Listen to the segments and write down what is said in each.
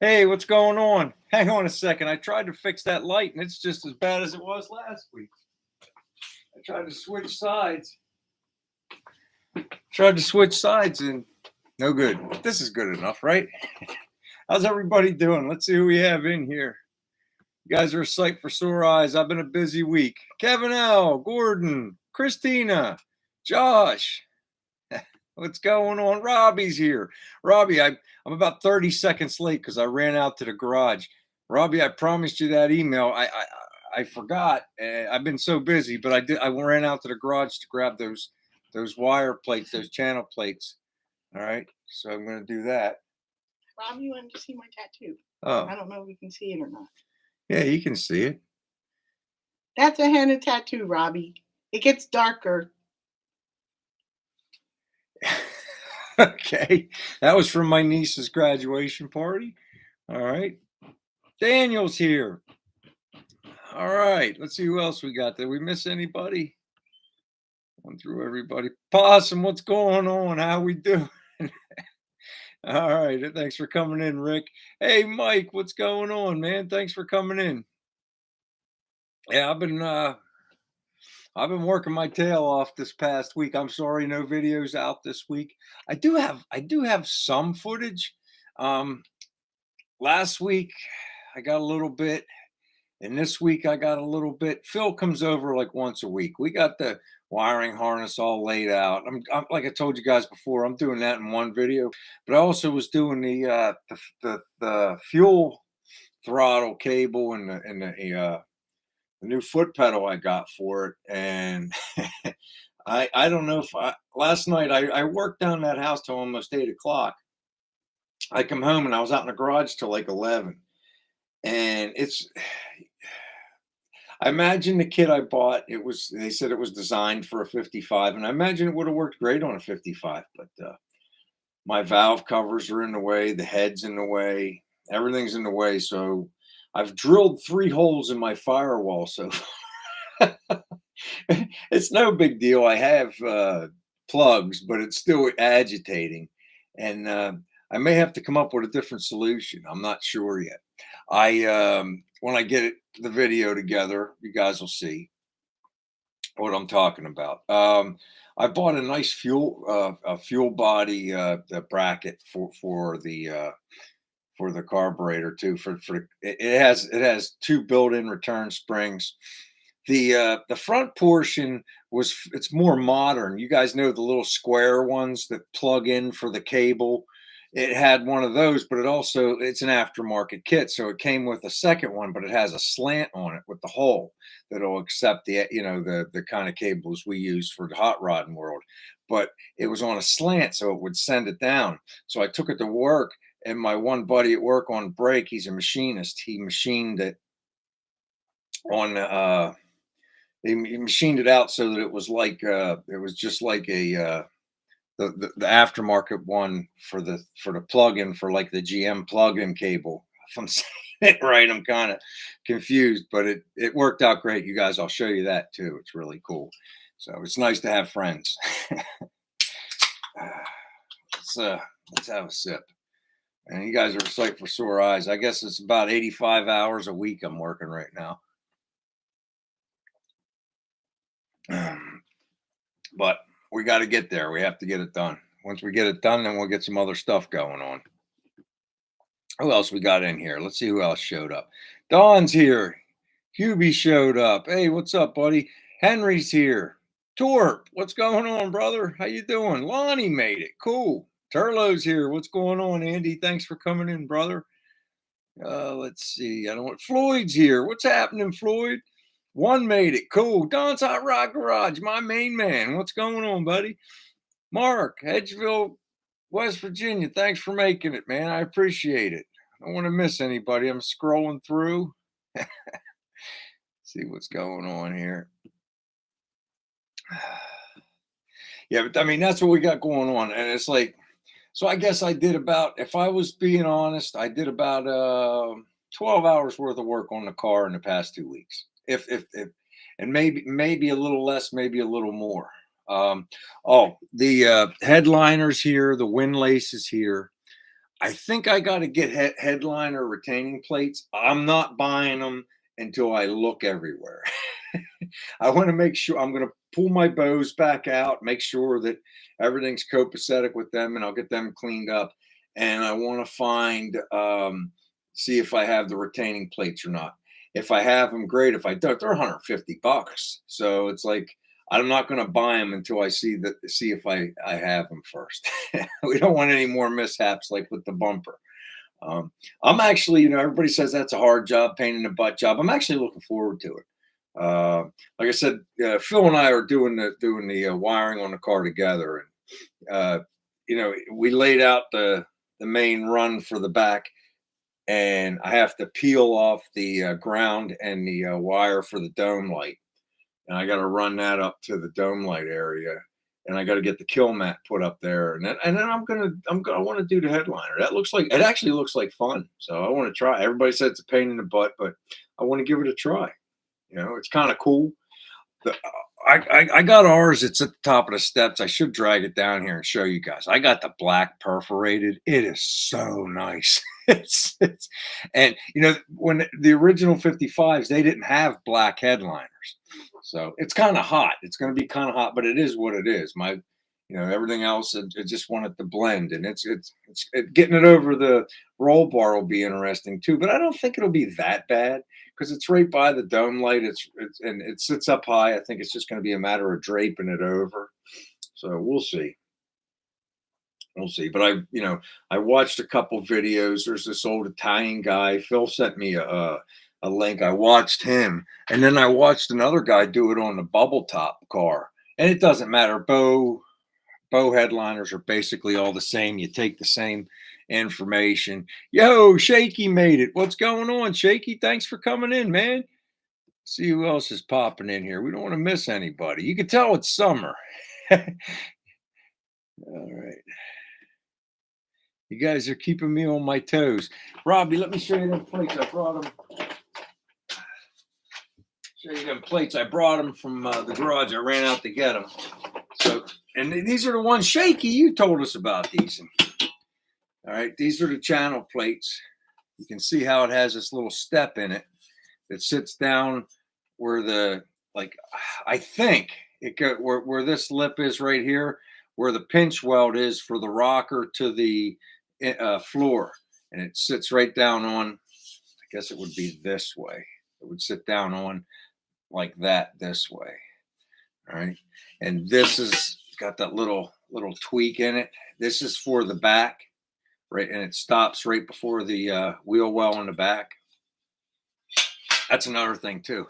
Hey, what's going on? Hang on a second. I tried to fix that light and it's just as bad as it was last week. I tried to switch sides. And no good. This is good enough, right? How's everybody doing? Let's see who we have in here. You guys are a sight for sore eyes. I've been a busy week. Kevin L., Gordon, Christina, Josh. What's going on? Robbie's here. Robbie, I'm about 30 seconds late because I ran out to the garage. Robbie, I promised you that email. I forgot. I've been so busy, but I did. I ran out to the garage to grab those wire plates, those channel plates. All right, so I'm going to do that. Rob, you wanted to see my tattoo? Oh, I don't know if you can see it or not. Yeah, you can see it. That's a henna tattoo, Robbie. It gets darker. Okay, that was from my niece's graduation party. All right, Daniel's here. All right, let's see who else we got. Did we miss anybody? Going through everybody. Possum, what's going on? How we doing? All right, thanks for coming in, Rick. Hey, Mike, what's going on, man? Thanks for coming in. Yeah, I've been working my tail off this past week. I'm sorry, no videos out this week. I do have some footage. Last week I got a little bit, and this week I got a little bit. Phil comes over like once a week. We got the wiring harness all laid out. I'm like I told you guys before, I'm doing that in one video, but I also was doing the fuel throttle cable and the new foot pedal I got for it. And I don't know if last night I worked down that house till almost 8 o'clock. I come home and I was out in the garage till like 11. And I imagine the kit I bought, they said it was designed for a 55, and I imagine it would have worked great on a 55, but my valve covers are in the way, the head's in the way, everything's in the way. So I've drilled 3 holes in my firewall. So it's no big deal. I have plugs, but it's still agitating. And I may have to come up with a different solution. I'm not sure yet. When I get the video together, you guys will see what I'm talking about. I bought a nice fuel body bracket for the carburetor too. It has 2 built-in return springs. The front portion it's more modern. You guys know the little square ones that plug in for the cable. It had one of those, but it's an aftermarket kit, so it came with a second one, but it has a slant on it with the hole that'll accept the kind of cables we use for the hot rodding world. But it was on a slant, so it would send it down. So I took it to work, and my one buddy at work on break, he's a machinist. He machined it on he machined it out so that it was just like the aftermarket one for the plug-in for like the GM plug-in cable. If I'm saying it right, I'm kind of confused, but it worked out great. You guys, I'll show you that too. It's really cool. So it's nice to have friends. Let's have a sip. And you guys are a sight for sore eyes. I guess it's about 85 hours a week I'm working right now. But we got to get there. We have to get it done. Once we get it done, then we'll get some other stuff going on. Who else we got in here? Let's see who else showed up. Don's here. Hubie showed up. Hey, what's up, buddy? Henry's here. Torp, what's going on, brother? How you doing? Lonnie made it. Cool. Turlo's here. What's going on, Andy? Thanks for coming in, brother. Let's see. I don't want Floyd's here. What's happening, Floyd? One made it. Cool. Don's Hot Rod Garage, my main man. What's going on, buddy? Mark, Edgeville, West Virginia. Thanks for making it, man. I appreciate it. I don't want to miss anybody. I'm scrolling through. See what's going on here. Yeah, but I mean, that's what we got going on. And it's like, so I guess I did about, if I was being honest, I did about 12 hours worth of work on the car in the past 2 weeks. If and maybe a little less, maybe a little more. The headliners here, the windlaces here. I think I got to get headliner retaining plates. I'm not buying them until I look everywhere. I want to make sure I'm going to pull my bows back out, make sure that everything's copacetic with them, and I'll get them cleaned up. And I want to find, see if I have the retaining plates or not. If I have them, great. If I don't, they're $150. So it's like I'm not going to buy them until I see if I have them first. We don't want any more mishaps like with the bumper. I'm actually, everybody says that's a hard job, pain in the butt job. I'm actually looking forward to it. Like I said, Phil and I are doing the wiring on the car together, and we laid out the main run for the back, and I have to peel off the ground and the wire for the dome light, and I got to run that up to the dome light area, and I got to get the kill mat put up there, and then I want to do the headliner. It actually looks like fun, so I want to try. Everybody said it's a pain in the butt, but I want to give it a try. It's kind of cool. The, I got ours. It's at the top of the steps. I should drag it down here and show you guys. I got the black perforated. It is so nice. And when the original 55s, they didn't have black headliners, so it's kind of hot. It's going to be kind of hot, but it is what it is. Everything else, I just want it to blend, and it's getting it over the roll bar will be interesting too. But I don't think it'll be that bad because it's right by the dome light. And it sits up high. I think it's just going to be a matter of draping it over. So we'll see. We'll see. But I watched a couple videos. There's this old Italian guy. Phil sent me a link. I watched him, and then I watched another guy do it on the bubble top car. And it doesn't matter. Bow headliners are basically all the same. You take the same information. Yo, Shaky made it. What's going on, Shaky? Thanks for coming in, man. See who else is popping in here. We don't want to miss anybody. You can tell it's summer. All right. You guys are keeping me on my toes. Robbie, let me show you them plates. I brought them. Show you them plates. I brought them from the garage. I ran out to get them. So, and these are the ones, Shaky, you told us about these. All right, these are the channel plates. You can see how it has this little step in it that sits down where I think it got where this lip is right here, where the pinch weld is for the rocker to the floor, and it sits right down on. I guess it would be this way. It would sit down on like that this way. All right, and this is got that little tweak in it. This is for the back, right, and it stops right before the wheel well in the back. That's another thing too.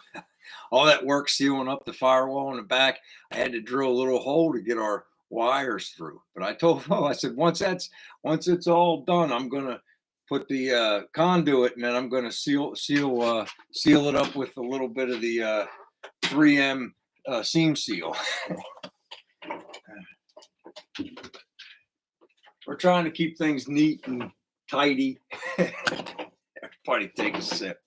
All that work sealing up the firewall in the back, I had to drill a little hole to get our wires through. But I told Phil, I said, once it's all done, I'm gonna put the conduit, and then I'm gonna seal it up with a little bit of the 3M seam seal. We're trying to keep things neat and tidy. Everybody take a sip.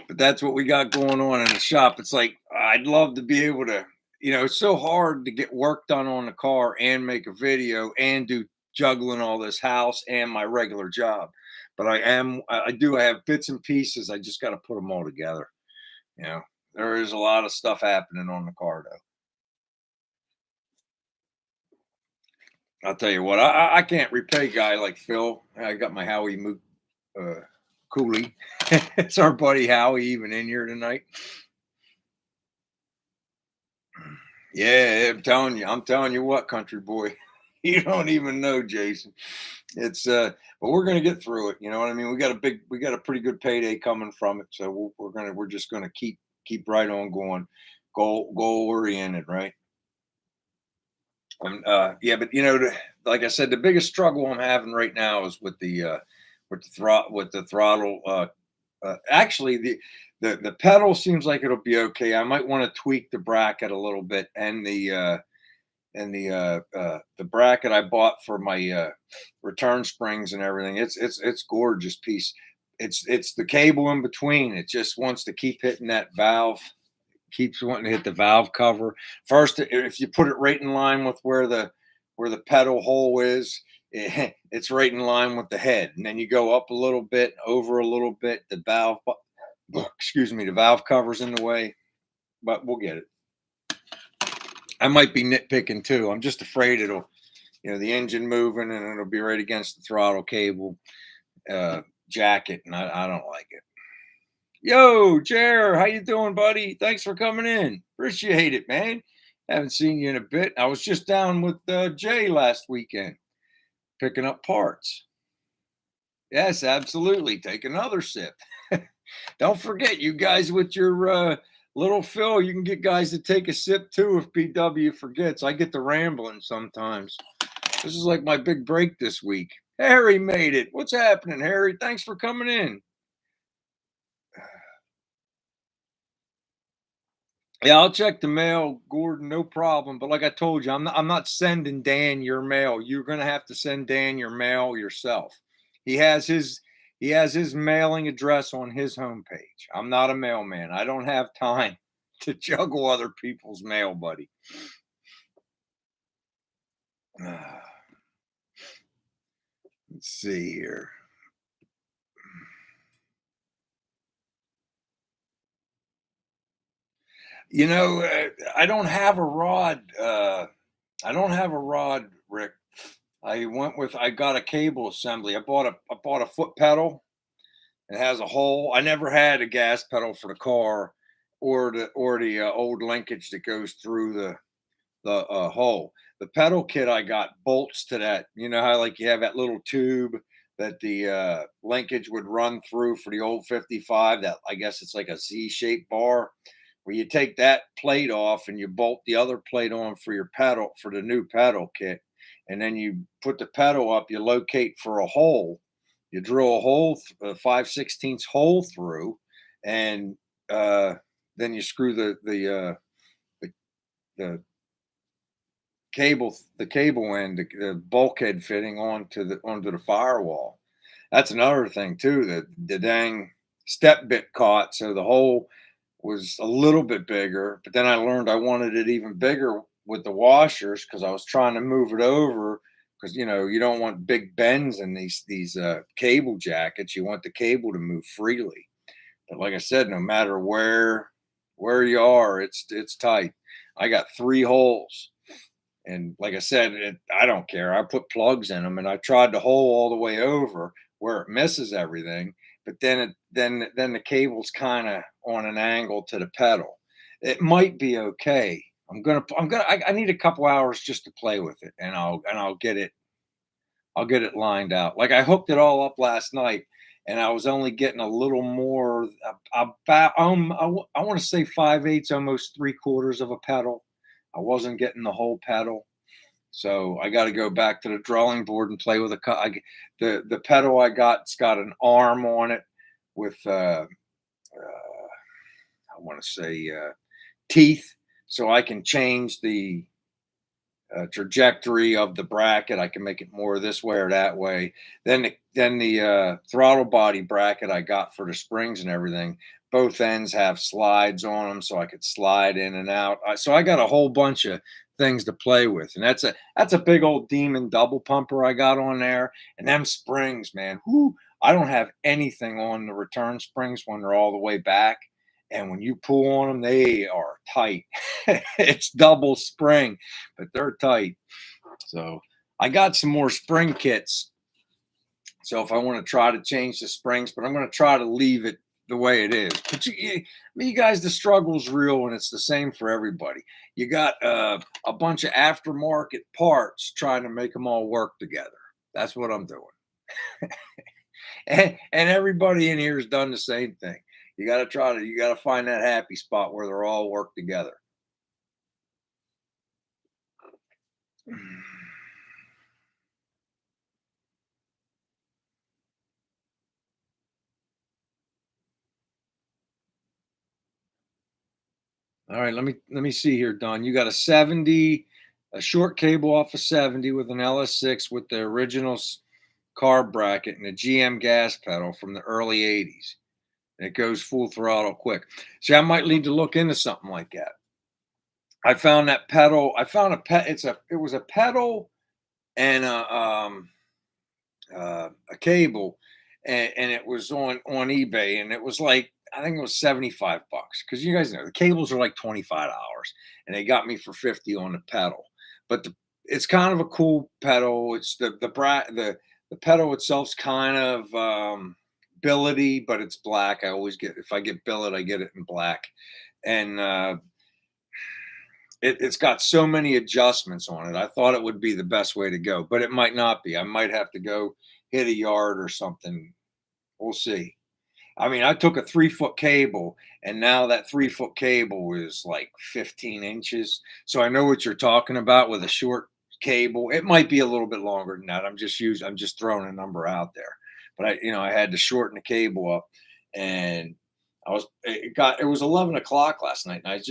But that's what we got going on in the shop. It's like, I'd love to be able to, it's so hard to get work done on the car and make a video and do juggling all this house and my regular job. But I have bits and pieces. I just got to put them all together. There is a lot of stuff happening on the car though. I'll tell you what, I can't repay a guy like Phil. I got my Howie Cooley. It's our buddy Howie even in here tonight. Yeah, I'm telling you what, country boy. You don't even know, Jason. It's but we're gonna get through it. You know what I mean? We got a pretty good payday coming from it. So we're just gonna keep right on going, goal oriented, right? Yeah, but like I said, the biggest struggle I'm having right now is with the throttle. Actually, the pedal seems like it'll be okay. I might want to tweak the bracket a little bit, and the bracket I bought for my return springs and everything. It's gorgeous piece. It's the cable in between. It just wants to keep hitting that valve. Keeps wanting to hit the valve cover first. If you put it right in line with where the pedal hole is, it's right in line with the head. And then you go up a little bit, over a little bit. The valve, excuse me, the valve cover's in the way, but we'll get it. I might be nitpicking too. I'm just afraid it'll, the engine moving and it'll be right against the throttle cable jacket, and I don't like it. Yo, Jer, how you doing, buddy? Thanks for coming in. Appreciate it, man. Haven't seen you in a bit. I was just down with Jay last weekend, picking up parts. Yes, absolutely. Take another sip. Don't forget, you guys with your little fill, you can get guys to take a sip too if BW forgets. I get to rambling sometimes. This is like my big break this week. Harry made it. What's happening, Harry? Thanks for coming in. Yeah, I'll check the mail, Gordon, no problem. But like I told you, I'm not sending Dan your mail. You're gonna have to send Dan your mail yourself. He has his he has his mailing address on his homepage. I'm not a mailman. I don't have time to juggle other people's mail, buddy. Let's see here. I don't have a rod. I don't have a rod, Rick. I got a cable assembly. I bought a foot pedal. It has a hole. I never had a gas pedal for the car, or the old linkage that goes through the hole. The pedal kit I got bolts to that. You know how like you have that little tube that the linkage would run through for the old 55. That I guess it's like a Z-shaped bar where you take that plate off and you bolt the other plate on for your pedal for the new pedal kit, and then you put the pedal up. You locate for a hole. You drill a hole, a 5/16 hole through, and uh, then you screw the the cable end, the bulkhead fitting onto the firewall. That's another thing too. The dang step bit caught, so the hole was a little bit bigger. But then I learned I wanted it even bigger with the washers because I was trying to move it over. Because you don't want big bends in these cable jackets. You want the cable to move freely. But like I said, no matter where you are, it's tight. I got three holes. And like I said, I don't care. I put plugs in them, and I tried the hole all the way over where it misses everything. But then the cable's kind of on an angle to the pedal. It might be okay. I need a couple hours just to play with it, and I'll get it lined out. Like I hooked it all up last night, and I was only getting a little more about I want to say 5/8, almost 3/4 of a pedal. I wasn't getting the whole pedal. So I got to go back to the drawing board and play with the pedal I got. It's got an arm on it with I want to say teeth, so I can change the trajectory of the bracket. I can make it more this way or that way. Then the throttle body bracket I got for the springs and everything. Both ends have slides on them, so I could slide in and out. So I got a whole bunch of things to play with, and that's a big old demon double pumper I got on there. And them springs, man, whoo! I don't have anything on the return springs when they're all the way back. And when you pull on them, they are tight. It's double spring, but they're tight. So I got some more spring kits. So if I want to try to change the springs, but I'm going to try to leave it the way it is. But you guys, the struggle's real, and it's the same for everybody. You got a bunch of aftermarket parts trying to make them all work together. That's what I'm doing. And everybody in here has done the same thing. You got to find that happy spot where they're all work together. All right, let me see here, Don. You got a 70, a short cable off a 70 with an LS6 with the original carb bracket and a GM gas pedal from the early 80s. And it goes full throttle quick. See, I might need to look into something like that. I found that pedal. I found it was a pedal and a cable, and it was on eBay, and it was like I think it was 75 bucks because you guys know the cables are like $25, and they got me for 50 on the pedal. But it's kind of a cool pedal. It's the pedal itself's kind of billety, but it's black. I always get if I get billet, I get it in black, and it's got so many adjustments on it. I thought it would be the best way to go, but it might not be. I might have to go hit a yard or something. We'll see. I mean, I took a 3 foot cable, and now that 3 foot cable is like 15 inches. So I know what you're talking about with a short cable. It might be a little bit longer than that. I'm just throwing a number out there. But I had to shorten the cable up, and it was 11 o'clock last night, and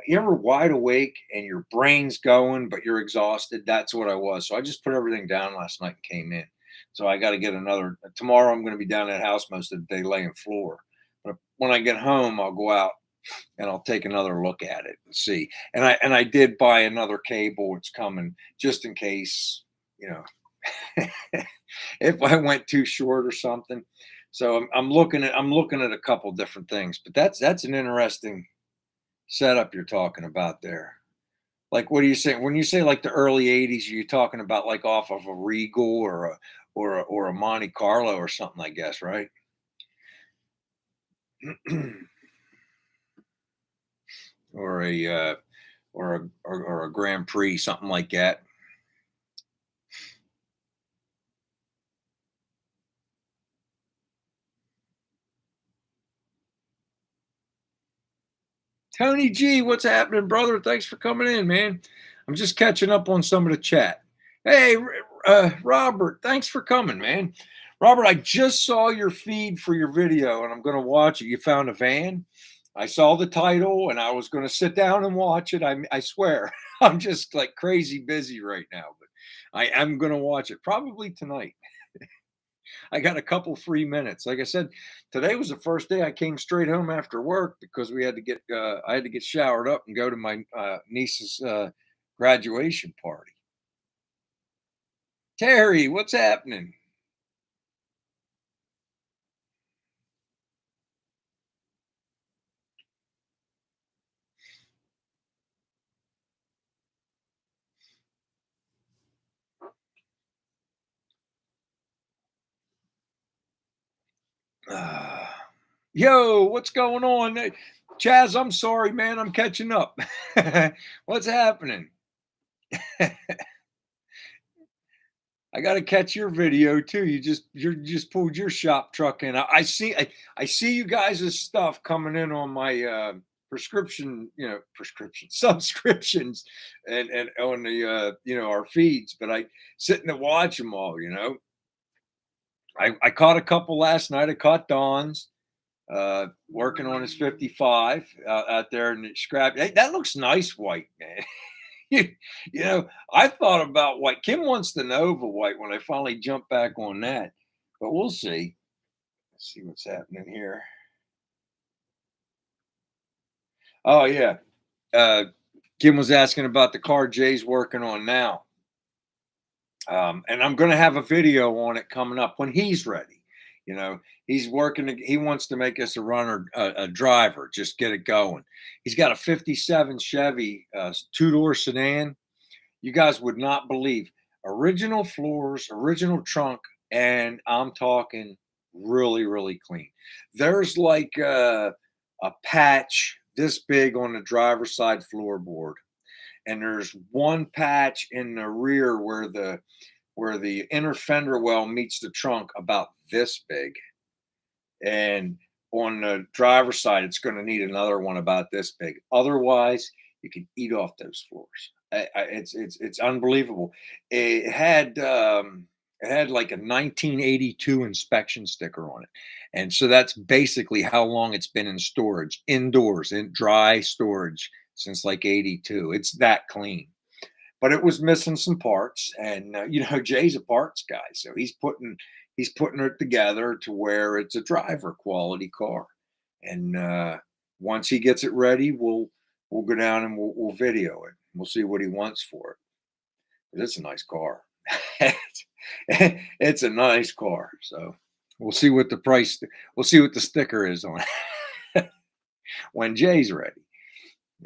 you ever wide awake and your brain's going, but you're exhausted? That's what I was. So I just put everything down last night and came in. So I got to get another. Tomorrow I'm going to be down at the house most of the day laying floor. But when I get home, I'll go out and I'll take another look at it and see. And I did buy another cable. It's coming just in case, you know, if I went too short or something. So I'm looking at a couple different things. But that's an interesting setup you're talking about there. Like, what do you say when you say like the early '80s? Are you talking about like off of a Regal or a Monte Carlo or something? I guess, right? or a or a Grand Prix, something like that. Tony G, what's happening, brother? Thanks for coming in, man. I'm just catching up on some of the chat. Hey, Robert, thanks for coming, man. Robert, I just saw your feed for your video and I'm going to watch it. You found a van? I saw the title and I was going to sit down and watch it. I swear, I'm just like crazy busy right now, but I am going to watch it probably tonight. I got a couple free minutes. Like I said, today was the first day I came straight home after work because I had to get showered up and go to my niece's graduation party. Terry, what's happening? Uh, Yo, what's going on? Hey, Chaz, I'm sorry, man. I'm catching up. What's happening? I got to catch your video too. You just pulled your shop truck in. I see you guys' stuff coming in on my prescription subscriptions and on the our feeds, but I sitting to watch them all. I caught a couple last night. I caught Don's working on his 55 out there in the scrap. Hey, that looks nice, white man. you, I thought about white. Kim wants the Nova white when I finally jump back on that, but we'll see. Let's see what's happening here. Oh yeah, uh, Kim was asking about the car Jay's working on now, and I'm going to have a video on it coming up when he's ready. You know, he's working. He wants to make us a runner, a driver, just get it going. He's got a '57 Chevy two-door sedan. You guys would not believe original floors, original trunk, and I'm talking really, really clean. There's like a patch this big on the driver's side floorboard, and there's one patch in the rear where the inner fender well meets the trunk about this big, and on the driver's side, it's going to need another one about this big. Otherwise, you can eat off those floors. It's unbelievable. It had like a 1982 inspection sticker on it, and so that's basically how long it's been in storage, indoors, in dry storage since like '82. It's that clean, but it was missing some parts, and Jay's a parts guy, so he's putting it together to where it's a driver quality car. And once he gets it ready, we'll go down and we'll video it. We'll see what he wants for it. But it's a nice car. It's a nice car. So we'll see what the price, we'll see what the sticker is on it when Jay's ready.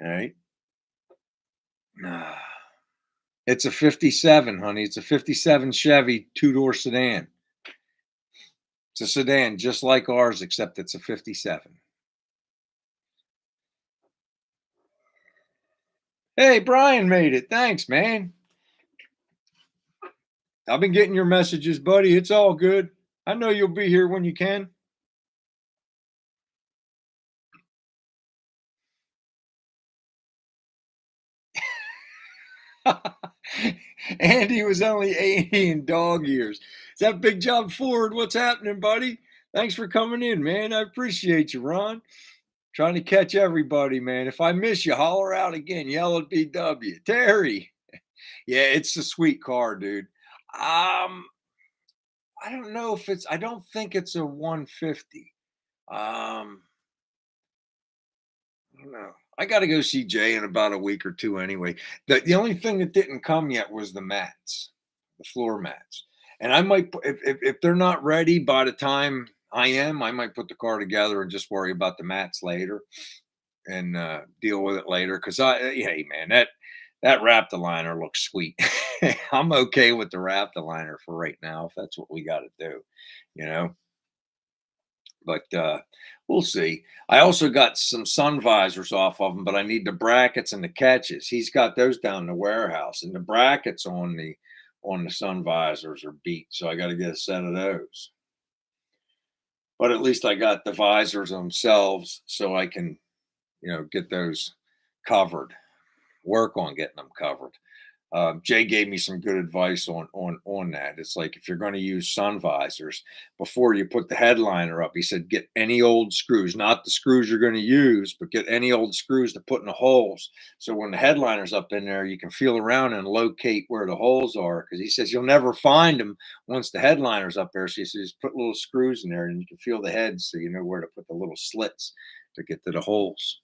All right. Ah, it's a 57, honey. It's a 57 Chevy two-door sedan. It's a sedan just like ours, except it's a 57. Hey, Brian made it. Thanks, man. I've been getting your messages, buddy. It's all good. I know you'll be here when you can. Andy was only 80 in dog years. Is that Big Job Ford? What's happening, buddy? Thanks for coming in, man. I appreciate you, Ron. Trying to catch everybody, man. If I miss you, holler out again. Yell at BW. Terry. Yeah, it's a sweet car, dude. I don't know if it's, I don't think it's a 150. I don't know. I got to go see Jay in about a week or two anyway. The only thing that didn't come yet was the mats, the floor mats. And I might, if they're not ready by the time I am, I might put the car together and just worry about the mats later and deal with it later. Because hey man, that Raptor looks sweet. I'm okay with the Raptor for right now if that's what we got to do, you know. But we'll see. I also got some sun visors off of them, but I need the brackets and the catches. He's got those down in the warehouse, and the brackets on the sun visors are beat, so I got to get a set of those. But at least I got the visors themselves, so I can, get those covered. Work on getting them covered. Jay gave me some good advice on that. It's like if you're going to use sun visors before you put the headliner up, he said get any old screws, not the screws you're going to use, but get any old screws to put in the holes. So when the headliner's up in there, you can feel around and locate where the holes are. Because he says you'll never find them once the headliner's up there. So he says put little screws in there and you can feel the heads, so you know where to put the little slits to get to the holes.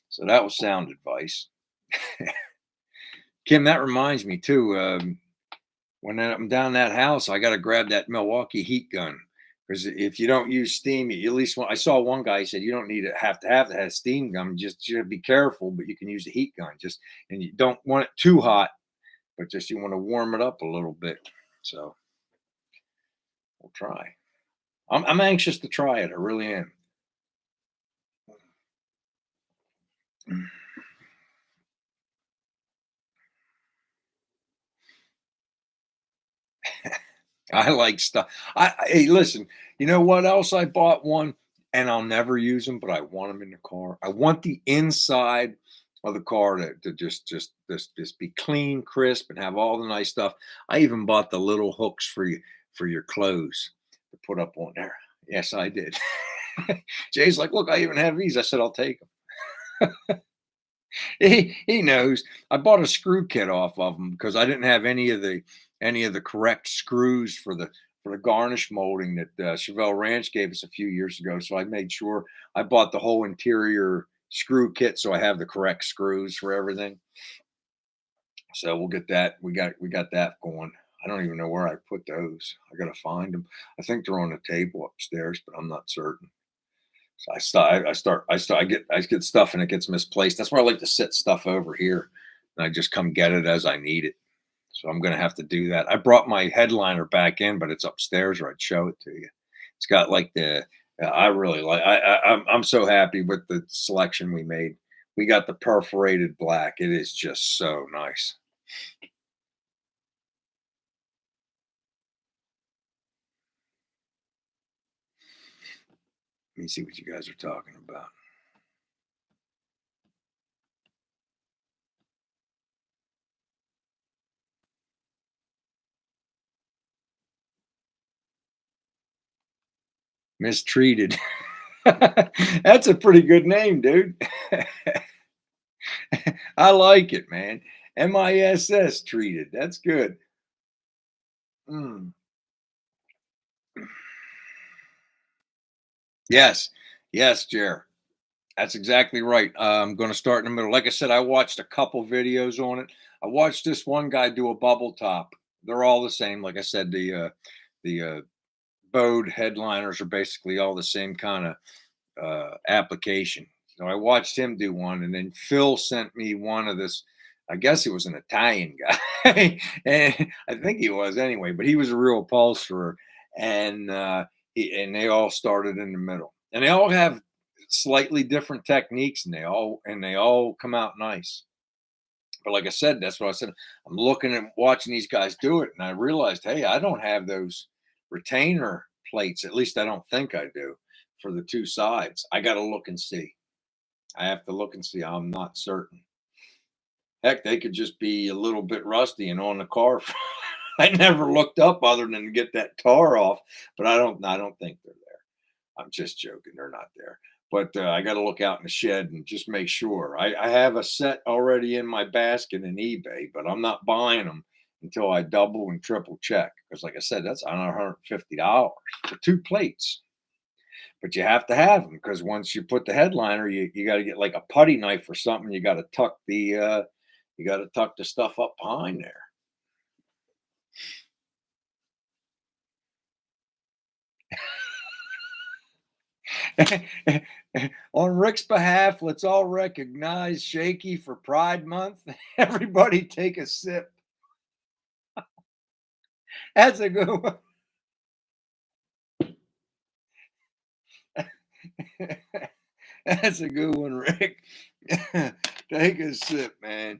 So that was sound advice. Kim, that reminds me too. When I'm down that house, I got to grab that Milwaukee heat gun because if you don't use steam, at least I saw one guy said you don't need to have that steam gun. Just be careful, but you can use a heat gun. And you don't want it too hot, but just you want to warm it up a little bit. So we'll try. I'm anxious to try it. I really am. I like stuff. Hey, listen. You know what else? I bought one, and I'll never use them, but I want them in the car. I want the inside of the car to just be clean, crisp, and have all the nice stuff. I even bought the little hooks for your clothes to put up on there. Yes, I did. Jay's like, look, I even have these. I said, I'll take them. He knows. I bought a screw kit off of them because I didn't have any of the correct screws for the garnish molding that Chevelle Ranch gave us a few years ago. So I made sure I bought the whole interior screw kit so I have the correct screws for everything. So we'll get that. We got that going. I don't even know where I put those. I gotta find them. I think they're on the table upstairs, but I'm not certain. So I get stuff and it gets misplaced. That's why I like to sit stuff over here, and I just come get it as I need it. So I'm gonna have to do that. I brought my headliner back in, but it's upstairs, or I'd show it to you. It's got like I really like. I'm so happy with the selection we made. We got the perforated black. It is just so nice. Let me see what you guys are talking about. Mistreated. That's a pretty good name, dude. I like it, man. MISS treated. That's good. Mm. Yes. Yes, Jer. That's exactly right. I'm going to start in the middle. Like I said, I watched a couple videos on it. I watched this one guy do a bubble top they're all the same. Like I said, the Bode headliners are basically all the same kind of application. So I watched him do one, and then Phil sent me one of this. I guess he was an Italian guy, and I think he was anyway. But he was a real upholsterer, and and they all started in the middle, and they all have slightly different techniques, and they all come out nice. But like I said, that's what I said. I'm looking and watching these guys do it, and I realized, hey, I don't have those retainer plates. At least I don't think I do for the two sides. I got to look and see. I have to look and see. I'm not certain. Heck, they could just be a little bit rusty and on the car. I never looked up other than to get that tar off, but I don't think they're there. I'm just joking. They're not there. But I got to look out in the shed and just make sure. I have a set already in my basket in eBay, but I'm not buying them until I double and triple check. Because, like I said, that's $150 for two plates. But you have to have them because once you put the headliner, you got to get like a putty knife or something. You got to tuck the stuff up behind there. On Rick's behalf, let's all recognize Shaky for Pride Month. Everybody take a sip. That's a good one. That's a good one, Rick. Take a sip, man.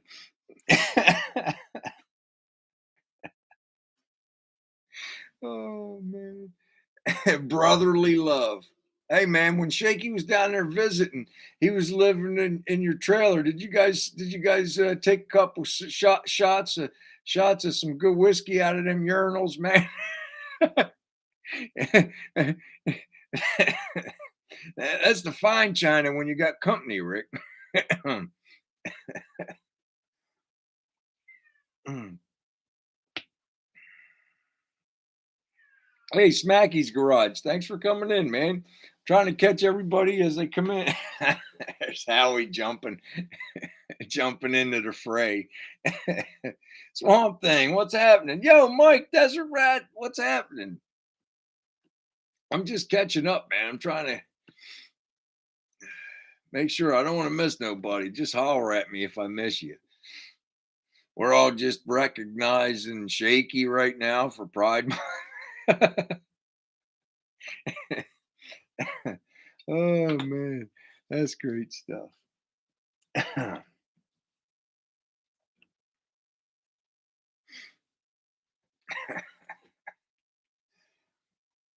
Oh man. Brotherly love. Hey man, when Shaky was down there visiting, he was living in your trailer. Did you guys take a couple shots of some good whiskey out of them urinals, man? That's the fine china when you got company, Rick. Hey, Smacky's Garage. Thanks for coming in, man. Trying to catch everybody as they come in. There's Howie jumping into the fray. Swamp Thing, what's happening? Yo, Mike, Desert Rat, what's happening? I'm just catching up, man. I'm trying to make sure I don't want to miss nobody. Just holler at me if I miss you. We're all just recognizing Shaky right now for Pride Month. Oh man, that's great stuff.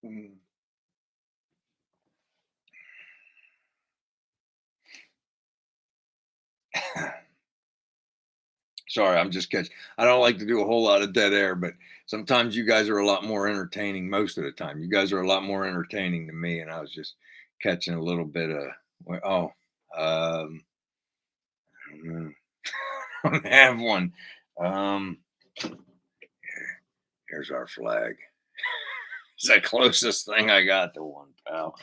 Mm. Sorry, I'm just catching. I don't like to do a whole lot of dead air, but sometimes you guys are a lot more entertaining. Most of the time, you guys are a lot more entertaining than me, and I was just catching a little bit of. Um, I don't know. I don't have one. Um, here's our flag. It's the closest thing I got to one, pal.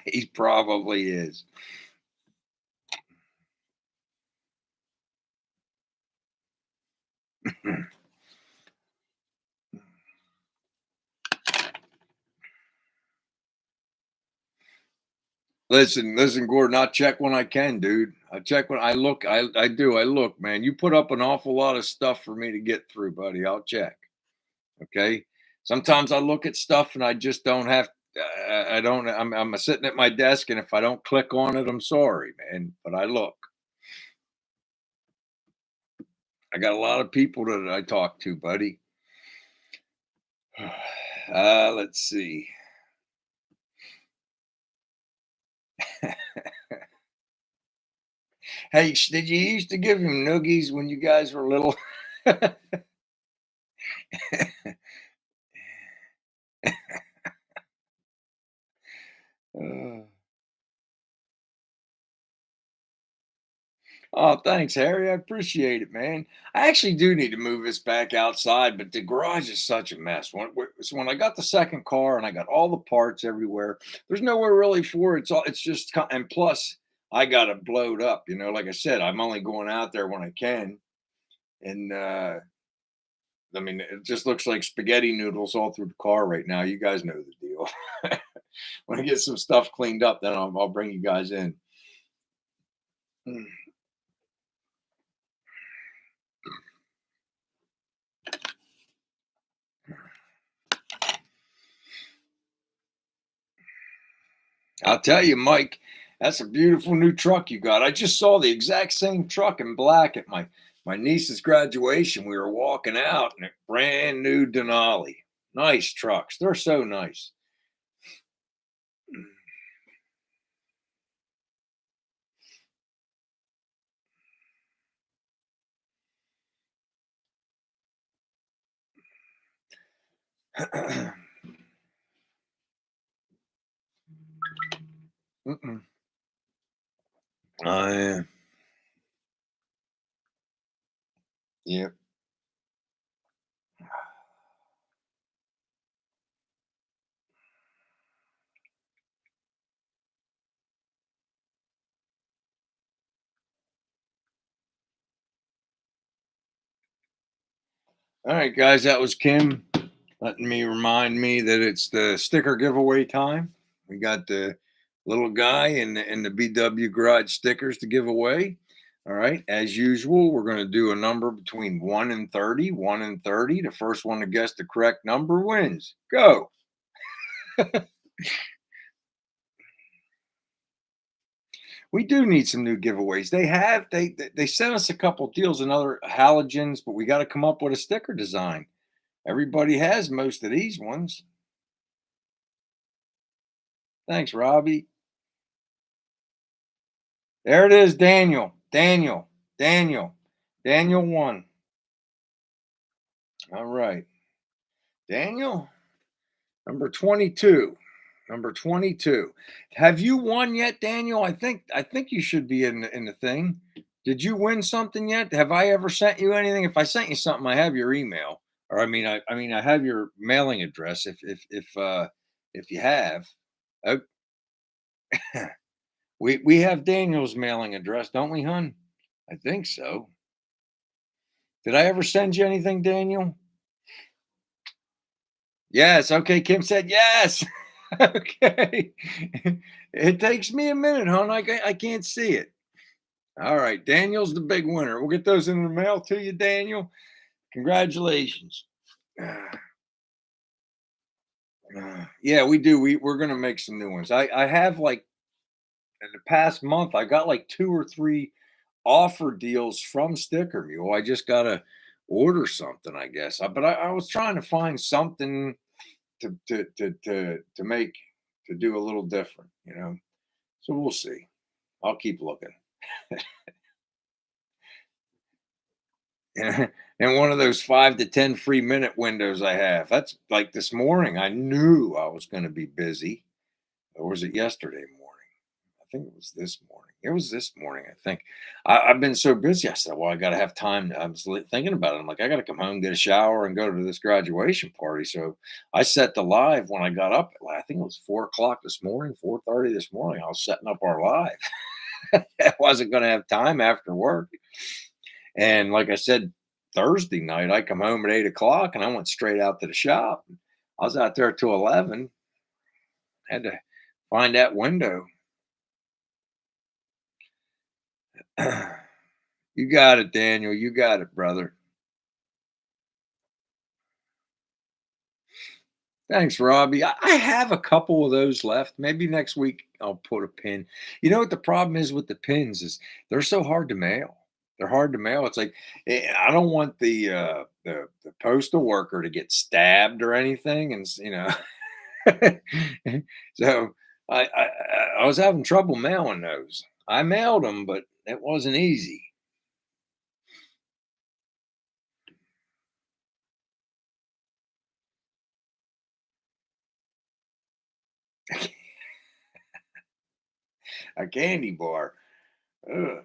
He probably is. Listen, Gordon. I check when I can, dude. I check when I look. I do. I look, man. You put up an awful lot of stuff for me to get through, buddy. I'll check. Okay. Sometimes I look at stuff and I just don't have. I don't. I'm sitting at my desk, and if I don't click on it, I'm sorry, man. But I look. I got a lot of people that I talk to, buddy. Let's see. Hey, did you used to give him noogies when you guys were little? Uh, oh, thanks, Harry. I appreciate it, man. I actually do need to move this back outside, but the garage is such a mess. When I got the second car and I got all the parts everywhere, there's nowhere really for it. It's just, and plus, I got it blowed up. Like I said, I'm only going out there when I can, and I mean, it just looks like spaghetti noodles all through the car right now. You guys know the deal. When I get some stuff cleaned up, then I'll bring you guys in. Mm. I'll tell you, Mike, that's a beautiful new truck you got. I just saw the exact same truck in black at my niece's graduation. We were walking out, and a brand new Denali. Nice trucks. They're so nice. Mm-mm. Yeah. Yeah. All right, guys, that was Kim letting me remind me that it's the sticker giveaway time. We got the little guy and the BW Garage stickers to give away. All right, as usual, we're going to do a number between 1 and 30. 1 and 30. The first one to guess the correct number wins. Go. We do need some new giveaways. They sent us a couple deals and other halogens, but we got to come up with a sticker design. Everybody has most of these ones. Thanks, Robbie. There it is, Daniel. Daniel won. All right. Daniel, number 22. Number 22. Have you won yet, Daniel? I think you should be in the thing. Did you win something yet? Have I ever sent you anything? If I sent you something, I have your email. Or I mean I have your mailing address if you have. Oh, we have Daniel's mailing address, don't we, hun? I think so. Did I ever send you anything, Daniel? Yes. Okay. Kim said yes. Okay. It takes me a minute, hon. I can't see it. All right. Daniel's the big winner. We'll get those in the mail to you, Daniel. Congratulations. Yeah, we do. We're gonna make some new ones. I have like in the past month, I got like two or three offer deals from Sticker Mule. I just gotta order something, I guess. But I was trying to find something to make to do a little different. So we'll see. I'll keep looking. And one of those 5 to 10 free minute windows I have. That's like this morning. I knew I was going to be busy. Or was it yesterday morning? I think it was this morning. It was this morning, I think. I've been so busy. I said, well, I got to have time. I was thinking about it. I'm like, I got to come home, get a shower, and go to this graduation party. So I set the live when I got up. I think it was 4 o'clock this morning, 4:30 this morning. I was setting up our live. I wasn't going to have time after work. And like I said, Thursday night, I come home at 8 o'clock and I went straight out to the shop. I was out there till 11. Had to find that window. You got it, Daniel. You got it, brother. Thanks, Robbie. I have a couple of those left. Maybe next week I'll put a pin. You know what the problem is with the pins is they're so hard to mail. They're hard to mail. It's like I don't want the postal worker to get stabbed or anything, and. So I was having trouble mailing those. I mailed them, but it wasn't easy. A candy bar. Ugh.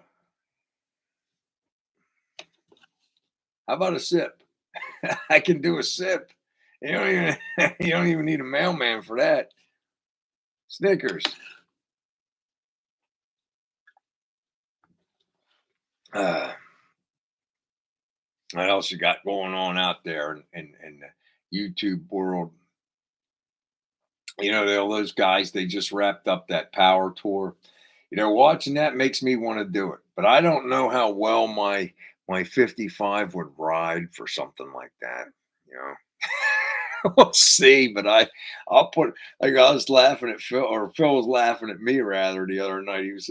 How about a sip? I can do a sip. You don't even you don't even need a mailman for that. Snickers. Uh, what else you got going on out there in the YouTube world? All those guys, they just wrapped up that power tour. Watching that makes me want to do it, but I don't know how well my 55 would ride for something like that. You know, we'll see. But I'll put like I was laughing at Phil, or Phil was laughing at me rather the other night. He was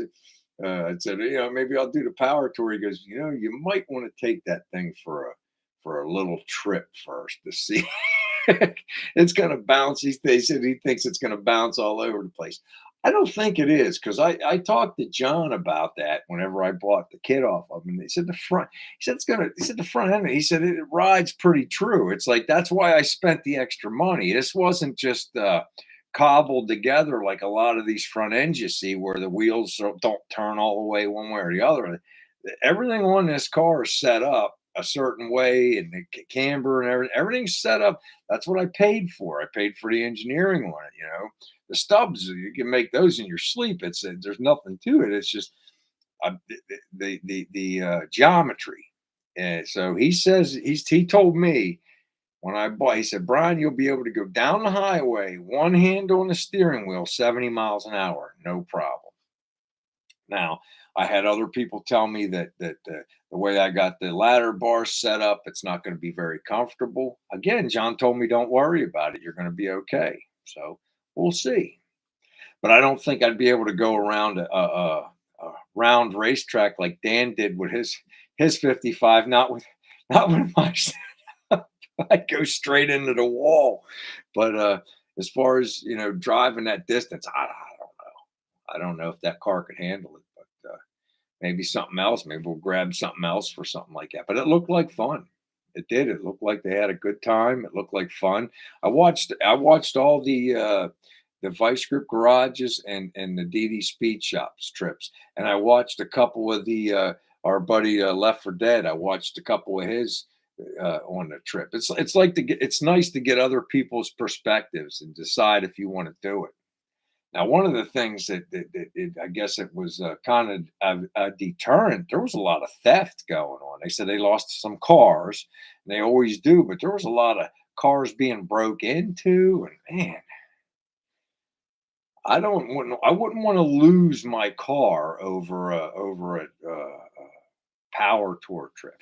I said, maybe I'll do the power tour. He goes, you might want to take that thing for a little trip first to see. It's gonna bounce. They said he thinks it's gonna bounce all over the place. I don't think it is because I talked to John about that whenever I bought the kit off of him. They said the front. He said he said the front end. He said it rides pretty true. It's like that's why I spent the extra money. This wasn't just cobbled together like a lot of these front ends you see where the wheels don't turn all the way one way or the other. Everything on this car is set up a certain way, and the camber and everything's set up. That's what I paid for. I paid for the engineering on it. The stubs, you can make those in your sleep. There's nothing to it. It's just the geometry. And so he says he told me when I bought. He said, Brian, you'll be able to go down the highway, one hand on the steering wheel, 70 miles an hour, no problem. Now, I had other people tell me that the way I got the ladder bar set up, it's not going to be very comfortable. Again, John told me, don't worry about it. You're going to be okay. So we'll see. But I don't think I'd be able to go around a round racetrack like Dan did with his 55. Not with my. I'd go straight into the wall. But as far as driving that distance, I don't know. I don't know if that car could handle it. But maybe something else. Maybe we'll grab something else for something like that. But it looked like fun. It did. It looked like they had a good time. It looked like fun. I watched all the Vice Grip garages and the DD Speed Shops trips, and I watched a couple of the our buddy Left for Dead. I watched a couple of his on the trip. It's nice to get other people's perspectives and decide if you want to do it. Now, one of the things that I guess it was kind of a deterrent. There was a lot of theft going on. They said they lost some cars, and they always do, but there was a lot of cars being broke into. And man, I wouldn't want to lose my car over a power tour trip.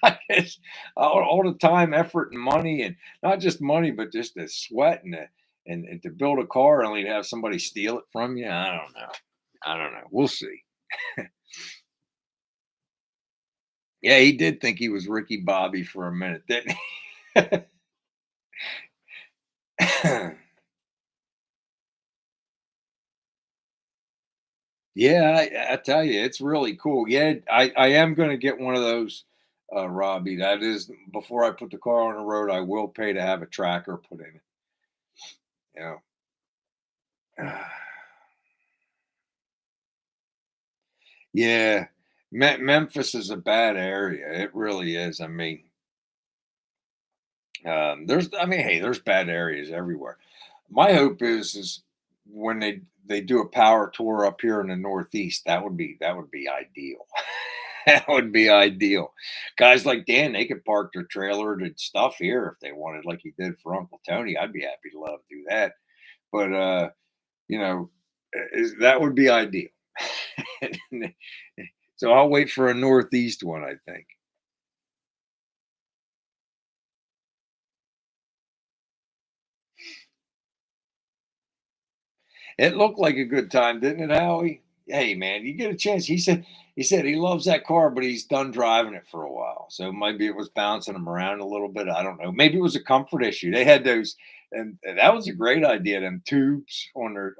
I guess all the time, effort, and money, and not just money, but just the sweat and to build a car, only to have somebody steal it from you. I don't know. I don't know. We'll see. Yeah, he did think he was Ricky Bobby for a minute, didn't he? Yeah, I tell you, it's really cool. Yeah, I am going to get one of those, Robbie. That is, before I put the car on the road, I will pay to have a tracker put in it. You know. Yeah, Memphis is a bad area. It really is. I mean, hey, there's bad areas everywhere. My hope is when they do a power tour up here in the Northeast, that would be ideal. That would be ideal. Guys like Dan, they could park their trailer and stuff here if they wanted, like he did for Uncle Tony. I'd be happy to love to do that. But you know, that would be ideal. So I'll wait for a Northeast one, I think. It looked like a good time, didn't it, Howie? Hey, man, you get a chance. He said he loves that car, but he's done driving it for a while. So maybe it was bouncing him around a little bit. I don't know. Maybe it was a comfort issue. They had those, and that was a great idea. Them tubes on their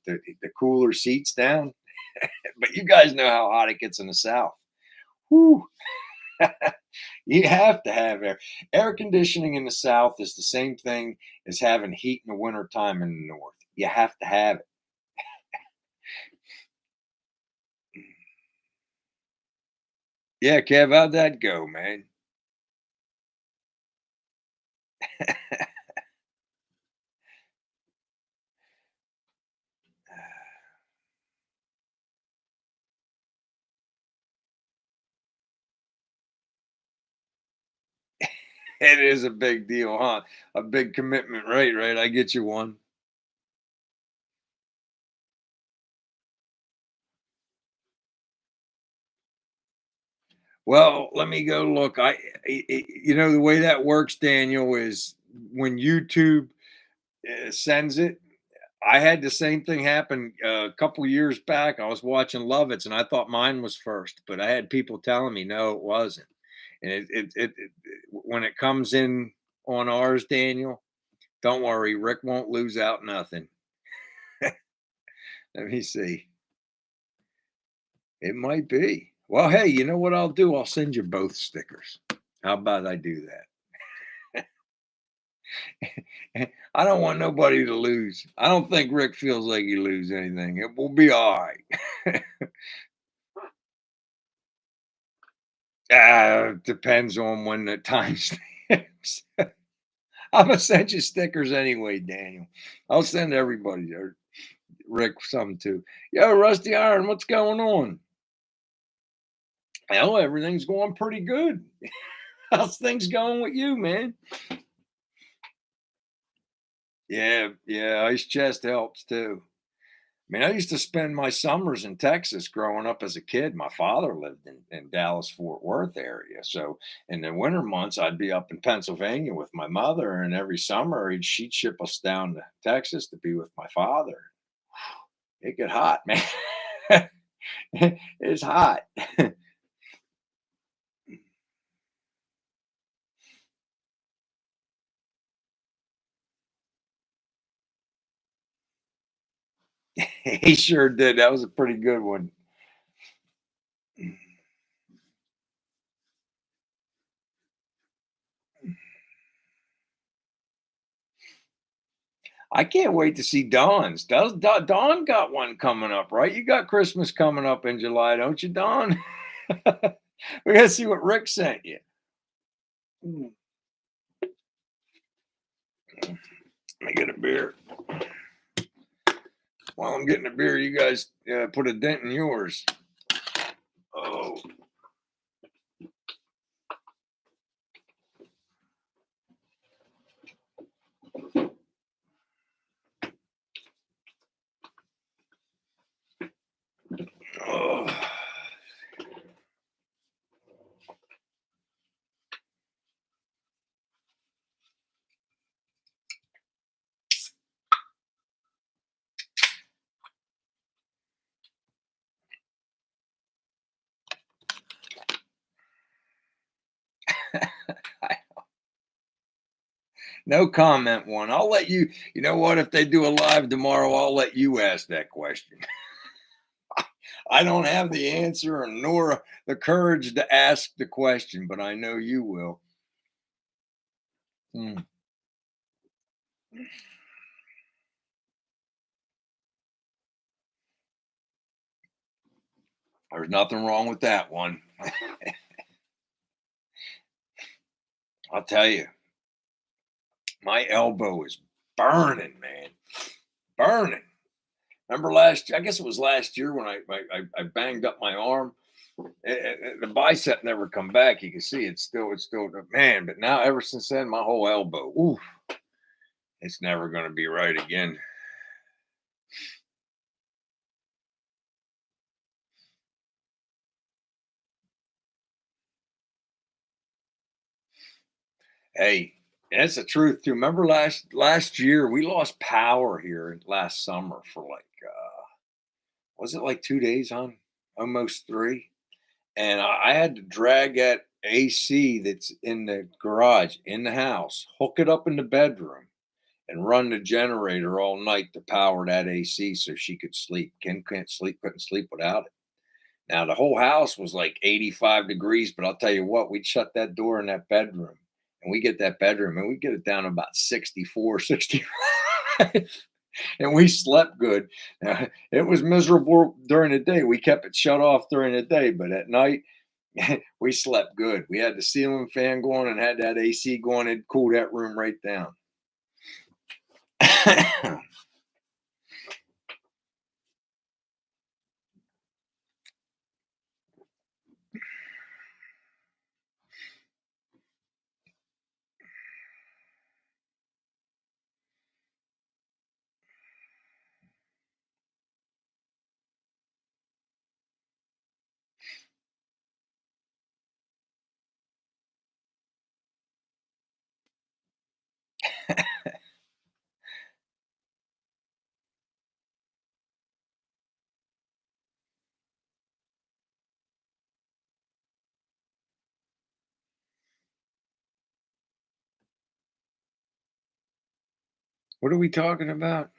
the cooler seats down. But you guys know how hot it gets in the South. Whew. You have to have air conditioning in the South is the same thing as having heat in the wintertime in the North. You have to have it. Yeah, Kev, how'd that go, man? It is a big deal, huh? A big commitment, right? Right. I get you one. Well, let me go look. The way that works, Daniel, is when YouTube sends it. I had the same thing happen a couple years back. I was watching Lovitz, and I thought mine was first, but I had people telling me no, it wasn't. And when it comes in on ours, Daniel, don't worry, Rick won't lose out nothing. Let me see. It might be. Well, hey, you know what I'll do? I'll send you both stickers. How about I do that? I don't want nobody to lose. I don't think Rick feels like he lose anything. It will be all right. Depends on when the time stamps. I'm gonna send you stickers anyway, Daniel. I'll send everybody or Rick some too. Yo, Rusty Iron, what's going on? Hell, everything's going pretty good. How's things going with you, man? Yeah, yeah, ice chest helps too. I mean, I used to spend my summers in Texas growing up as a kid. My father lived in Dallas, Fort Worth area. So in the winter months, I'd be up in Pennsylvania with my mother, and every summer she'd ship us down to Texas to be with my father. It get hot, man. It's hot. He sure did. That was a pretty good one. I can't wait to see Dawn's. Dawn got one coming up, right? You got Christmas coming up in July, don't you, Dawn? We gotta see what Rick sent you. Mm, Let me get a beer. While I'm getting a beer, you guys put a dent in yours. Oh, oh. No comment one. I'll let you, you know what? If they do a live tomorrow, I'll let you ask that question. I don't have the answer nor the courage to ask the question, but I know you will. Hmm. There's nothing wrong with that one. I'll tell you, my elbow is burning, man. Burning. Remember last? I guess it was last year when I banged up my arm. The bicep never come back. You can see it's still man. But now ever since then, my whole elbow, ooh, it's never going to be right again. Hey, that's the truth too. Remember last year we lost power here last summer for like was it like 2 days on almost three, and I had to drag that AC that's in the garage in the house, hook it up in the bedroom, and run the generator all night to power that AC so she could sleep. Ken can't sleep, couldn't sleep without it. Now the whole house was like 85 degrees, but I'll tell you what, we'd shut that door in that bedroom and we get that bedroom and we get it down to about 64, 65. And we slept good. It was miserable during the day. We kept it shut off during the day, but at night we slept good. We had the ceiling fan going and had that AC going. It cooled that room right down. What are we talking about?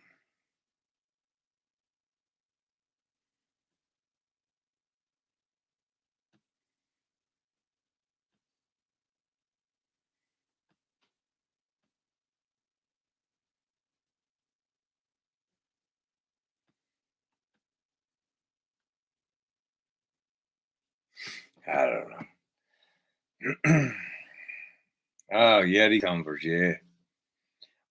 I don't know. Oh, Yeti tumblers, yeah.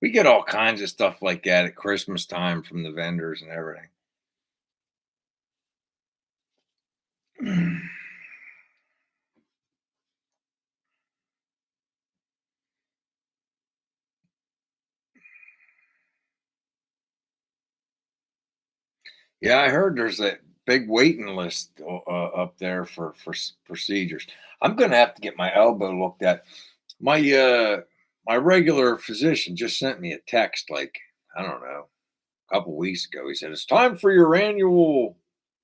We get all kinds of stuff like that at Christmas time from the vendors and everything. Yeah, I heard there's a big waiting list up there for procedures. I'm gonna have to get my elbow looked at. My regular physician just sent me a text like I don't know a couple weeks ago. He said it's time for your annual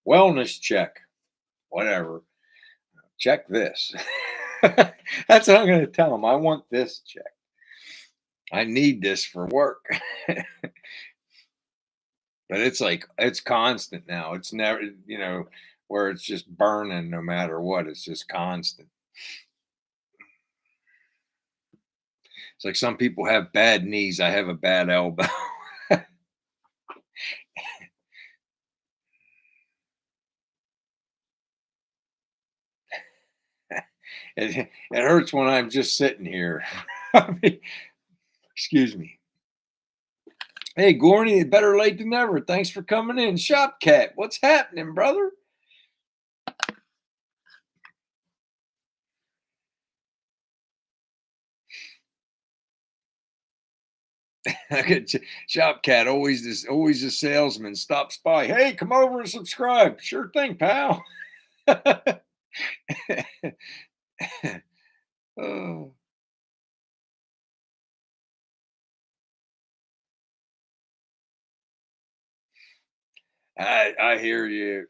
wellness check. Whatever, check this. That's what I'm gonna tell him. I want this check. I need this for work. But it's like it's constant now. It's never, where it's just burning no matter what. It's just constant. It's like some people have bad knees. I have a bad elbow. it hurts when I'm just sitting here. I mean, excuse me. Hey, Gorney, better late than never. Thanks for coming in. Shop Cat, what's happening, brother? Shop Cat, always a salesman. Stops by. Hey, come over and subscribe. Sure thing, pal. Oh. I hear you,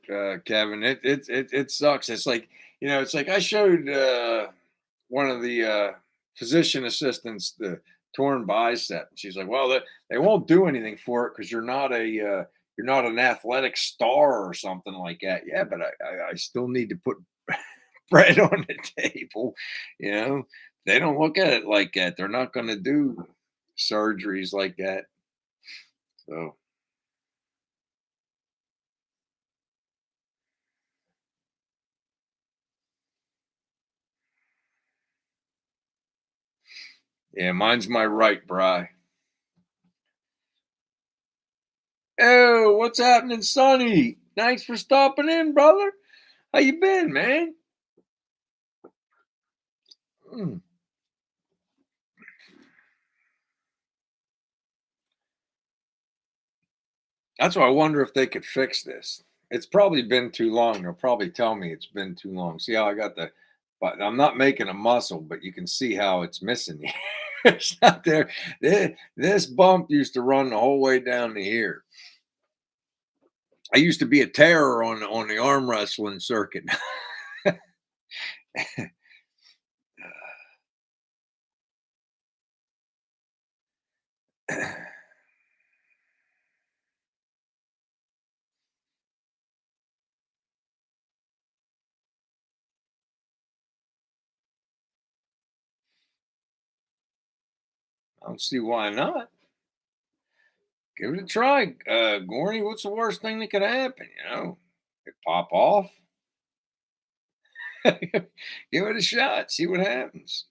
Kevin. It sucks. It's like it's like I showed one of the physician assistants the torn bicep, and she's like, "Well, they won't do anything for it because you're not an athletic star or something like that." Yeah, but I still need to put bread on the table. You know, they don't look at it like that. They're not going to do surgeries like that. So yeah, mine's my right, Bry. Oh, what's happening, Sonny? Thanks for stopping in, brother. How you been, man? Mm. That's why I wonder if they could fix this. It's probably been too long. They'll probably tell me it's been too long. See how I got but I'm not making a muscle, but you can see how it's missing. It's not there. This bump used to run the whole way down to here. I used to be a terror on the arm wrestling circuit. I don't see why not. Give it a try, Gorney. What's the worst thing that could happen? It pop off. Give it a shot. See what happens.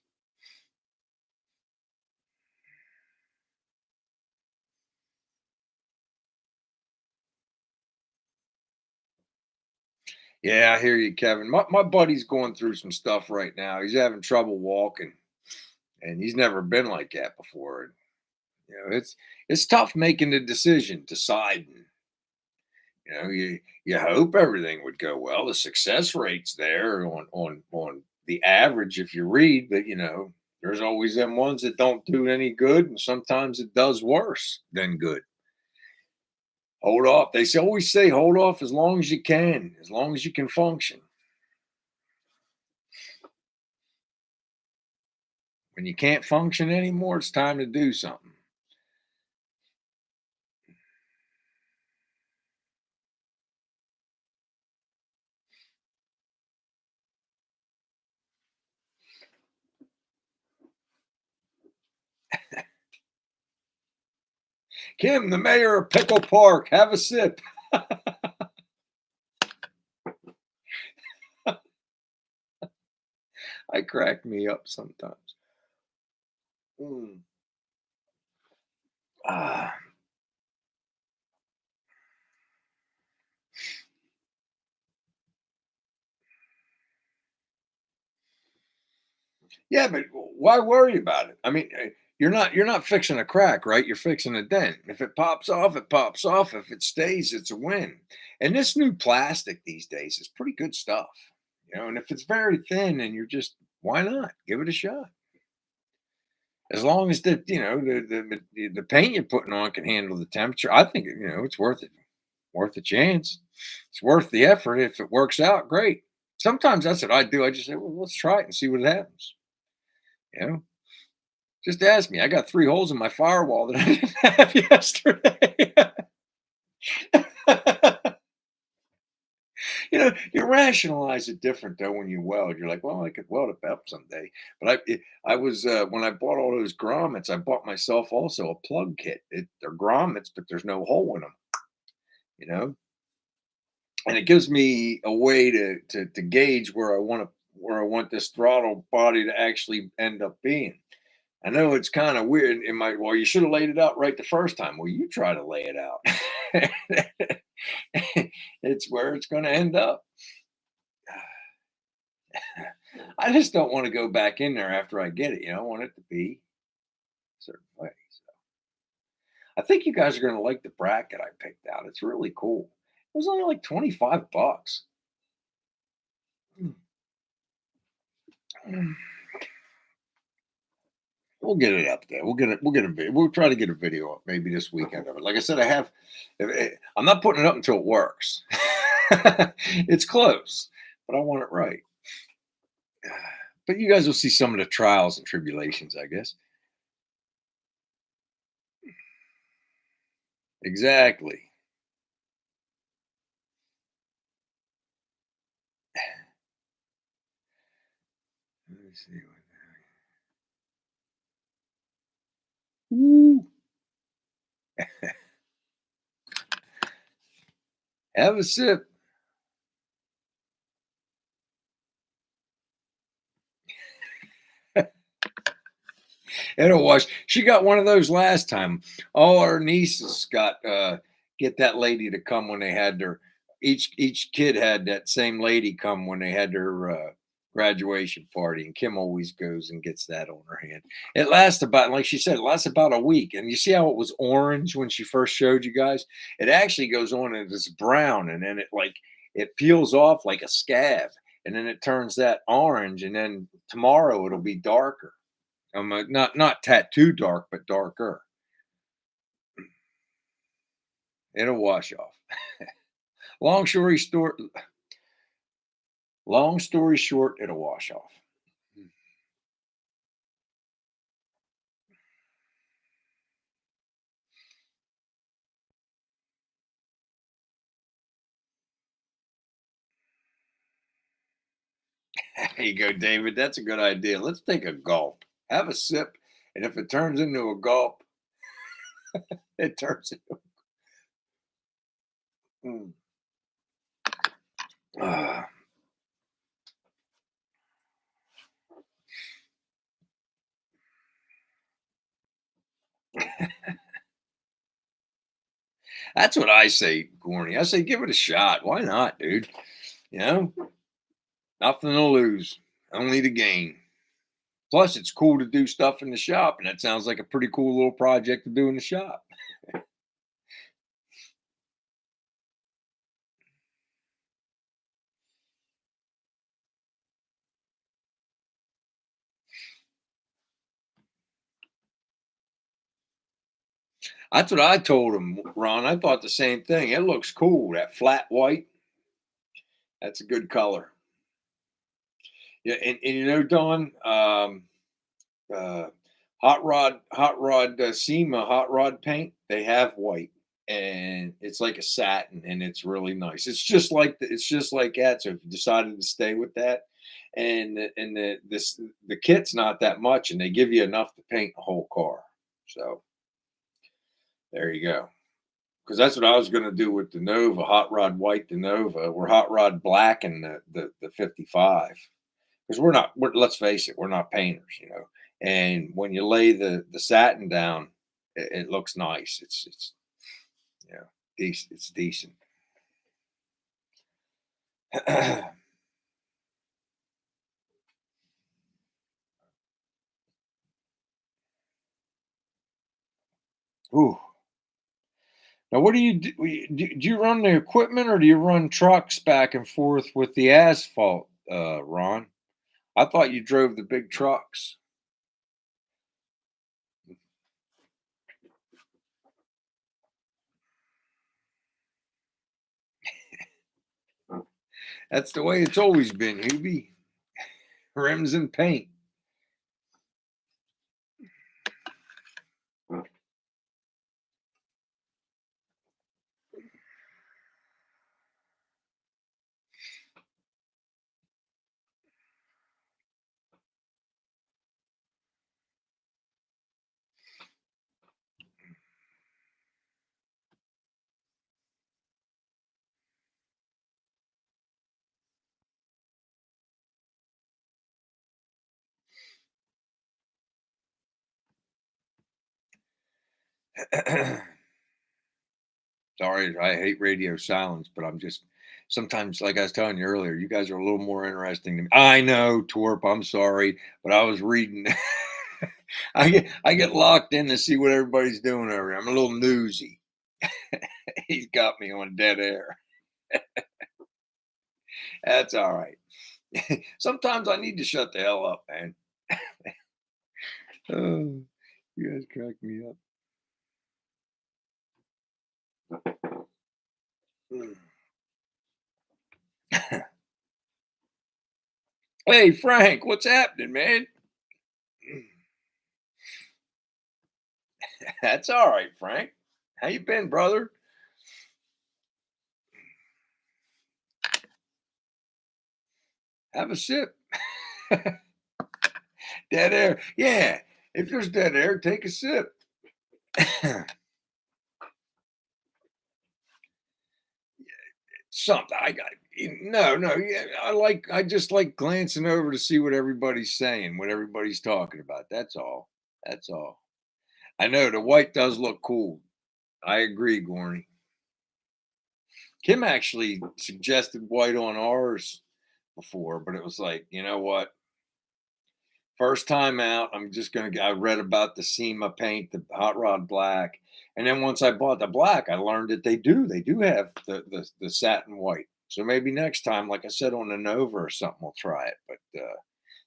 Yeah, I hear you, Kevin. My buddy's going through some stuff right now. He's having trouble walking, and he's never been like that before. It's tough making the decision, deciding. You hope everything would go well. The success rate's there on the average if you read, but There's always them ones that don't do any good, and sometimes it does worse than good. Hold off. Always say hold off as long as long as you can function. When you can't function anymore, it's time to do something. Kim, the mayor of Pickle Park, have a sip. I crack me up sometimes. Mm. Ah. Yeah, but why worry about it? I mean, you're not fixing a crack, right? You're fixing a dent. If it pops off, it pops off. If it stays, it's a win. And this new plastic these days is pretty good stuff, and if it's very thin and you're just why not give it a shot? As long as the paint you're putting on can handle the temperature, I think it's worth it. Worth a chance. It's worth the effort. If it works out, great. Sometimes that's what I do. I just say, well, let's try it and see what happens. You know, just ask me. I got 3 holes in my firewall that I didn't have yesterday. You rationalize it different though when you weld. You're like, well, I could weld it up someday. But I was when I bought all those grommets, I bought myself also a plug kit. They're grommets, but there's no hole in them. You know, and it gives me a way to gauge where I want this throttle body to actually end up being. I know it's kind of weird. Well, you should have laid it out right the first time. Well, you try to lay it out. It's where it's going to end up. I just don't want to go back in there after I get it. I want it to be a certain way. So I think you guys are going to like the bracket I picked out. It's really cool. It was only like $25. Mm. We'll get it up there. We'll try to get a video up maybe this weekend of it. Like I said, I'm not putting it up until it works. It's close, but I want it right. But you guys will see some of the trials and tribulations, I guess. Exactly. Let me see. Woo. Have a sip. It'll wash. She got one of those last time. All our nieces got get that lady to come when they had their each kid had that same lady come when they had their graduation party, and Kim always goes and gets that on her hand. It lasts about, like she said, it lasts about a week. And you see how it was orange when she first showed you guys? It actually goes on and it's brown, and then it peels off like a scab, and then it turns that orange, and then tomorrow it'll be darker. Not tattoo dark, but darker. It'll wash off. Long story short, long story short, it'll wash off. There you go, David. That's a good idea. Let's take a gulp. Have a sip, and if it turns into a gulp, it turns into. Mm. Ah. That's what I say, Gorney. I say give it a shot. Why not, dude? You know, nothing to lose, only to gain. Plus, it's cool to do stuff in the shop, and that sounds like a pretty cool little project to do in the shop. That's what I told him, Ron. I thought the same thing. It looks cool. That flat white, that's a good color. Yeah, and you know, Don, uh, SEMA hot rod paint, they have white, and it's like a satin, and it's really nice. It's just like that. So if you decided to stay with that, the kit's not that much, and they give you enough to paint the whole car. So there you go. Because that's what I was going to do with the Nova, hot rod white, the Nova, or hot rod black and the 55. Because let's face it, we're not painters, you know. And when you lay the satin down, it looks nice. It's you know decent. It's decent. Ooh. Now, what do you do? Do you run the equipment or do you run trucks back and forth with the asphalt, Ron? I thought you drove the big trucks. That's the way it's always been, Hubie. Rims and paint. Sorry, I hate radio silence, but I'm just sometimes, like I was telling you earlier, you guys are a little more interesting than me. I know, Torp, I'm sorry, but I was reading. I get locked in to see what everybody's doing over here. I'm a little newsy. He's got me on dead air. That's all right. Sometimes I need to shut the hell up, man. Oh, you guys crack me up. Hey, Frank, what's happening, man? That's all right, Frank. How you been, brother? Have a sip. Dead air. Yeah. If there's dead air, take a sip. Something I got. No. Yeah, I just like glancing over to see what everybody's saying, what everybody's talking about. That's all. That's all. I know the white does look cool. I agree, Gorney. Kim actually suggested white on ours before, but it was like, you know what? First time out, I'm just gonna. I read about the SEMA paint, the hot rod black, and then once I bought the black, I learned that they do have the satin white. So maybe next time, like I said on the Nova or something, we'll try it. But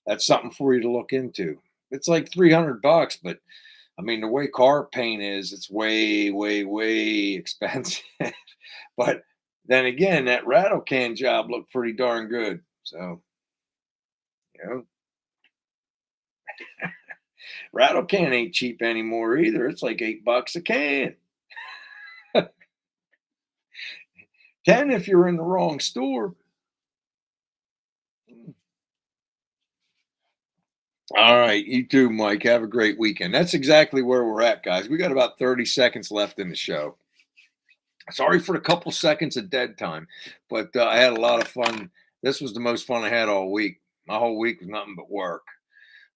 that's something for you to look into. It's like $300, but I mean the way car paint is, it's way expensive. But then again, that rattle can job looked pretty darn good. So you know. Rattle can ain't cheap anymore either. It's like $8 a can. 10 if you're in the wrong store. All right, you too, Mike. Have a great weekend. That's exactly where we're at, guys. We got about 30 seconds left in the show. Sorry for the couple seconds of dead time, but I had a lot of fun. This was the most fun I had all week. My whole week was nothing but work.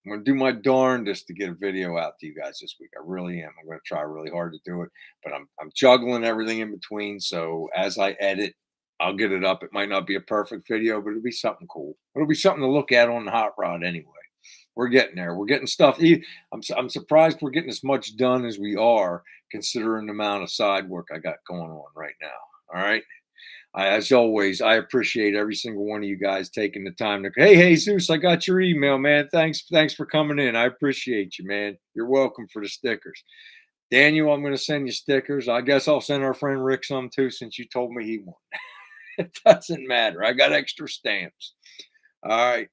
I'm going to do my darndest to get a video out to you guys this week. I really am. I'm going to try really hard to do it, but I'm juggling everything in between. So as I edit, I'll get it up. It might not be a perfect video, but it'll be something cool. It'll be something to look at on the hot rod anyway. We're getting there. We're getting stuff. I'm surprised we're getting as much done as we are, considering the amount of side work I got going on right now. All right. As always, I appreciate every single one of you guys taking the time to. Hey, Jesus, I got your email, man. Thanks for coming in. I appreciate you, man. You're welcome for the stickers. Daniel, I'm going to send you stickers. I guess I'll send our friend Rick some too, since you told me he won. It doesn't matter. I got extra stamps. All right.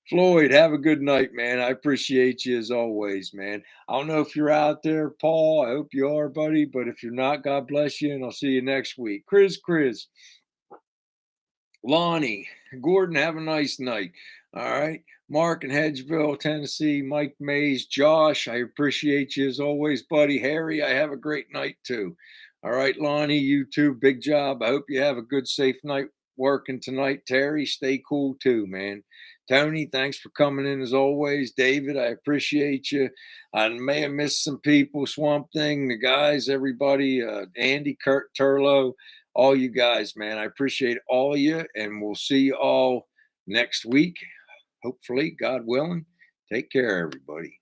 Floyd, have a good night, man. I appreciate you as always, man. I don't know if you're out there, Paul. I hope you are, buddy. But if you're not, God bless you, and I'll see you next week. Chris, Lonnie, Gordon, have a nice night. All right. Mark in Hedgeville, Tennessee, Mike Mays, Josh, I appreciate you as always, buddy. Harry, I have a great night too. All right, Lonnie, you too. Big job. I hope you have a good, safe night working tonight. Terry, stay cool too, man. Tony, thanks for coming in as always. David, I appreciate you. I may have missed some people. Swamp Thing, the guys, everybody, Andy, Kurt, Turlo, all you guys, man. I appreciate all of you, and we'll see you all next week. Hopefully, God willing. Take care, everybody.